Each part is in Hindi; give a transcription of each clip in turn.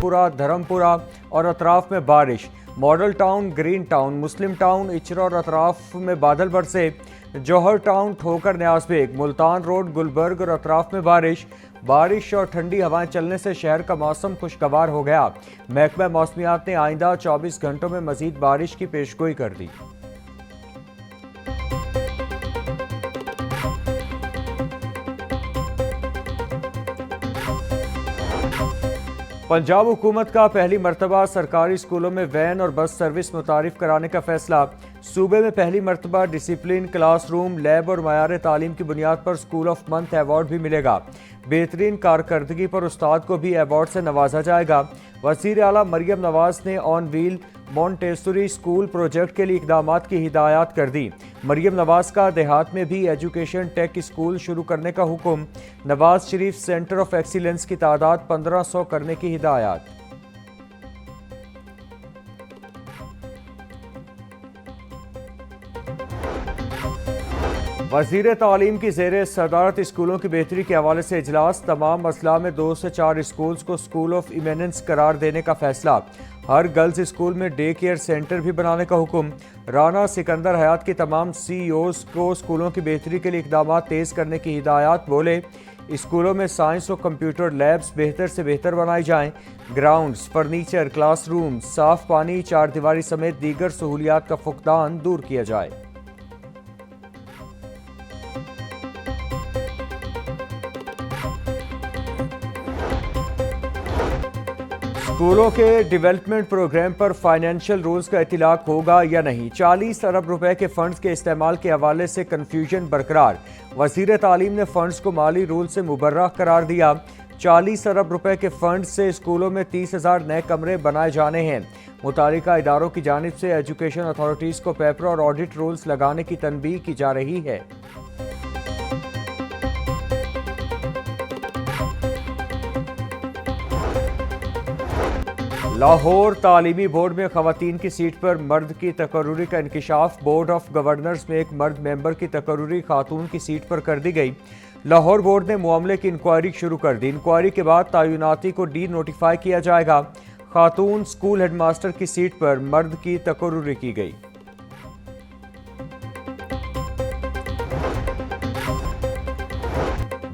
रामपुरा, धर्मपुरा और अतराफ में बारिश। मॉडल टाउन, ग्रीन टाउन, मुस्लिम टाउन, इचरा और अतराफ में बादल बरसे। जौहर टाउन, ठोकर, न्याज बेग, मुल्तान रोड, गुलबर्ग और अतराफ में बारिश और ठंडी हवाएं चलने से शहर का मौसम खुशगवार हो गया। महकमा मौसमियात ने आइंदा 24 घंटों में मजीद बारिश की पेशगोई कर दी। पंजाब हुकूमत का पहली मरतबा सरकारी स्कूलों में वैन और बस सर्विस मुतारिफ कराने का फैसला। सूबे में पहली मरतबा डिसिप्लिन, क्लासरूम, लैब और मयार तालीम की बुनियाद पर स्कूल ऑफ मंथ अवार्ड भी मिलेगा। बेहतरीन कारकर्दगी पर उस्ताद को भी अवार्ड से नवाजा जाएगा। वज़ीर आला मरियम नवाज ने on wheel Montessori school project के लिए इक़दामात की हिदायत कर दी। मरियम नवाज का देहात में भी एजुकेशन टेक स्कूल शुरू करने का हुक्म। Nawaz Sharif centre of excellence की तादाद 1500 करने की हिदायत। वज़ीर तालीम की ज़ेरे सदारत स्कूलों की बेहतरी के हवाले से इजलास। तमाम मसला में 2 से 4 स्कूल्स को स्कूल ऑफ इमिनेंस करार देने का फैसला। हर गर्ल्स स्कूल में डे केयर सेंटर भी बनाने का हुक्म। राना सिकंदर हयात की तमाम CEOs को स्कूलों की बेहतरी के लिए इक़दाम तेज़ करने की हिदायत। बोले, स्कूलों में साइंस और कंप्यूटर लैब्स बेहतर से बेहतर बनाई जाएं। ग्राउंड्स, फर्नीचर, क्लासरूम, साफ पानी, 4 दीवारी समेत दीगर सहूलियात का फुकदान दूर किया जाए। स्कूलों के डेवलपमेंट प्रोग्राम पर फाइनेंशियल रूल्स का इतलाक होगा या नहीं। 40 अरब रुपए के फंड्स के इस्तेमाल के हवाले से कन्फ्यूजन बरकरार। वज़ीर तालीम ने फंड्स को माली रूल से मुबर्रह करार दिया। 40 अरब रुपए के फंड्स से स्कूलों में 30,000 नए कमरे बनाए जाने हैं। मुतालिका इदारों की जानिब से एजुकेशन अथॉरिटीज़ को पेपर और ऑडिट रूल्स लगाने की तनबीह की जा रही है। लाहौर तालीमी बोर्ड में खवातीन की सीट पर मर्द की तकर्रुरी का इंकिशाफ। बोर्ड ऑफ गवर्नर्स में एक मर्द मेंबर की तकर्रुरी खातून की सीट पर कर दी गई। लाहौर बोर्ड ने मामले की इंक्वायरी शुरू कर दी। इंक्वायरी के बाद तयनाती को डी नोटिफाई किया जाएगा। खातून स्कूल हेडमास्टर की सीट पर मर्द की तकर्रुरी की गई।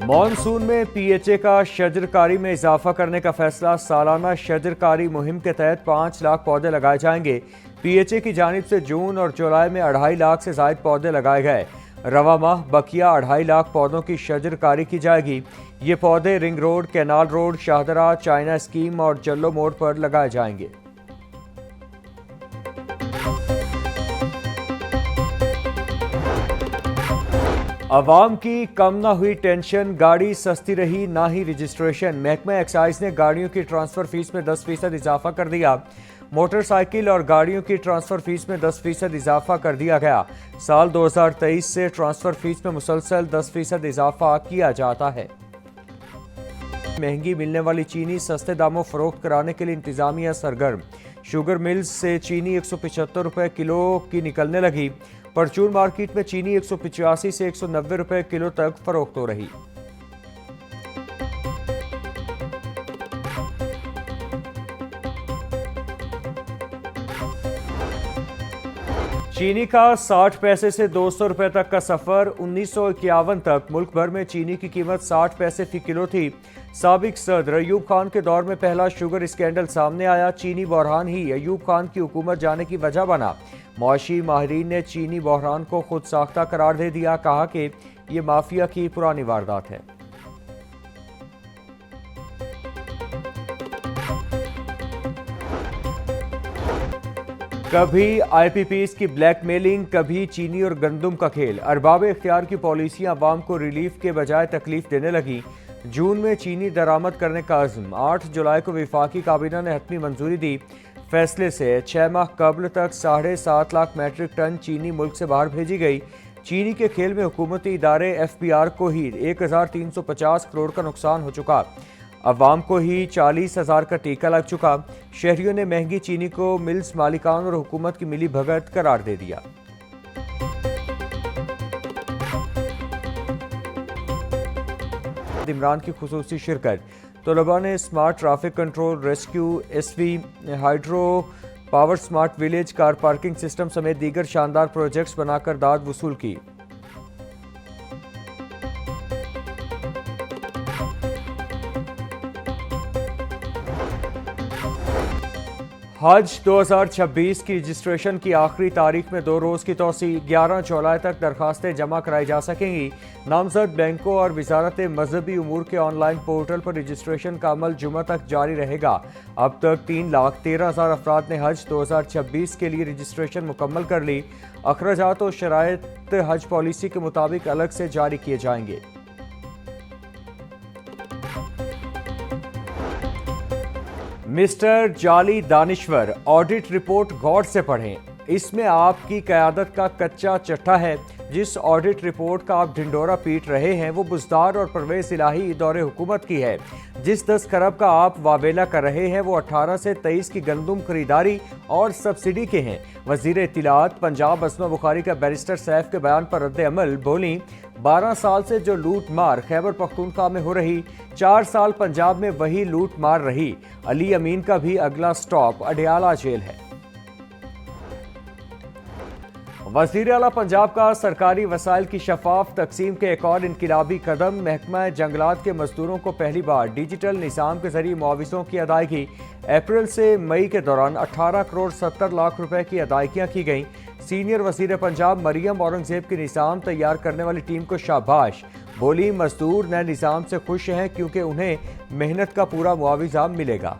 मॉनसून में PHA का शजरकारी में इजाफा करने का फैसला। सालाना शजरकारी मुहिम के तहत 5 लाख पौधे लगाए जाएंगे। PHA की जानिब से जून और जुलाई में 2.5 लाख से ज़ायद पौधे लगाए गए। रवा माह बकिया 2.5 लाख पौधों की शजरकारी की जाएगी। ये पौधे ring road, canal road, Shahdara, China scheme और जल्लो मोड़ पर लगाए जाएंगे। अवाम की कम ना हुई टेंशन, गाड़ी सस्ती रही ना ही रजिस्ट्रेशन। महकमा एक्साइज ने गाड़ियों की ट्रांसफ़र फीस में 10% इजाफा कर दिया। मोटरसाइकिल और गाड़ियों की ट्रांसफ़र फीस में 10% इजाफा कर दिया गया। साल 2023 से ट्रांसफ़र फीस में मुसलसल 10% इजाफा किया जाता है। महंगी मिलने वाली चीनी सस्ते दामों फरोख्त कराने के लिए इंतजामिया सरगर्म। शुगर मिल्स से चीनी 175 रुपये किलो की निकलने लगी। परचून मार्केट में चीनी 185 से 190 रुपये किलो तक फरोख्त हो रही। चीनी का 60 पैसे से 200 रुपए तक का सफर। 1951 तक मुल्क भर में चीनी की कीमत 60 पैसे फी किलो थी। साबिक सदर अयूब खान के दौर में पहला शुगर स्कैंडल सामने आया। चीनी बहरान ही अयूब खान की हुकूमत जाने की वजह बना। मुआशी माहिरीन ने चीनी बहरान को खुद साख्ता करार दे दिया। कहा कि ये माफिया की पुरानी वारदात है। कभी IPPs की ब्लैकमेलिंग, कभी चीनी और गंदम का खेल। अरबाब इख्तियार की पॉलिसियां अवाम को रिलीफ के बजाय तकलीफ देने लगी। जून में चीनी दरामद करने का अज़्म। 8 जुलाई को वफाकी काबीना ने हतमी मंजूरी दी। फैसले से 6 माह कबल तक 7.5 लाख मैट्रिक टन चीनी मुल्क से बाहर भेजी गई। चीनी के खेल में हुकूमती इदारे FBR को ही 1350 करोड़ का नुकसान हो चुका। अवाम को ही 40,000 का टीका लग चुका। शहरियों ने महंगी चीनी को मिल्स मालिकान और हुकूमत की मिली भगत करार दे दिया। इमरान की खुसूसी शिरकत। तलबा ने smart traffic control, rescue, SV, hydro power, smart village, car parking system समेत दीगर शानदार प्रोजेक्ट्स बनाकर दाद वसूल की। हज 2026 की रजिस्ट्रेशन की आखिरी तारीख में 2 रोज़ की तोसी, 11 जुलाई तक दरखास्तें जमा कराई जा सकेंगी। नामजद बैंकों और वजारत मजहबी उमूर के ऑनलाइन पोर्टल पर रजिस्ट्रेशन का अमल जुमा तक जारी रहेगा। अब तक 3,13,000 अफराद ने हज 2026 के लिए रजिस्ट्रेशन मुकम्मल कर ली। अखराजात और शराइत हज पॉलिसी के मुताबिक अलग से जारी किए जाएंगे। मिस्टर जाली दानिश्वर, ऑडिट रिपोर्ट गौर से पढ़ें। इसमें आपकी क़यादत का कच्चा चट्टा है। जिस ऑडिट रिपोर्ट का आप ढिंडोरा पीट रहे हैं वो बुज़दार और परवेज़ इलाही दौरे हुकूमत की है। जिस 10 खरब का आप वावेला कर रहे हैं वो 18 से 23 की गंदुम खरीदारी और सब्सिडी के हैं। वज़ीर इत्तलात पंजाब अस्मा बुखारी का बैरिस्टर सैफ के बयान पर रद्द अमल, बोली 12 साल से जो लूट मार खैबर पख्तूनख्वा में हो रही, 4 साल पंजाब में वही लूट मार रही। अली अमीन का भी अगला स्टॉप अडियाला जेल है। वज़ीर आला पंजाब का सरकारी वसाइल की शफाफ तकसीम के एक और इनकलाबी कदम, महकमा जंगलात के मजदूरों को पहली बार डिजिटल निज़ाम के जरिए मुआवज़ों की अदायगी। अप्रैल से मई के दौरान 18 करोड़ 70 लाख रुपए की अदायगियाँ की गईं। सीनियर वज़ीर पंजाब मरियम औरंगज़ेब की निज़ाम तैयार करने वाली टीम को शाबाश, बोली मजदूर नए निज़ाम से खुश हैं क्योंकि उन्हें मेहनत का पूरा मुआवजा मिलेगा।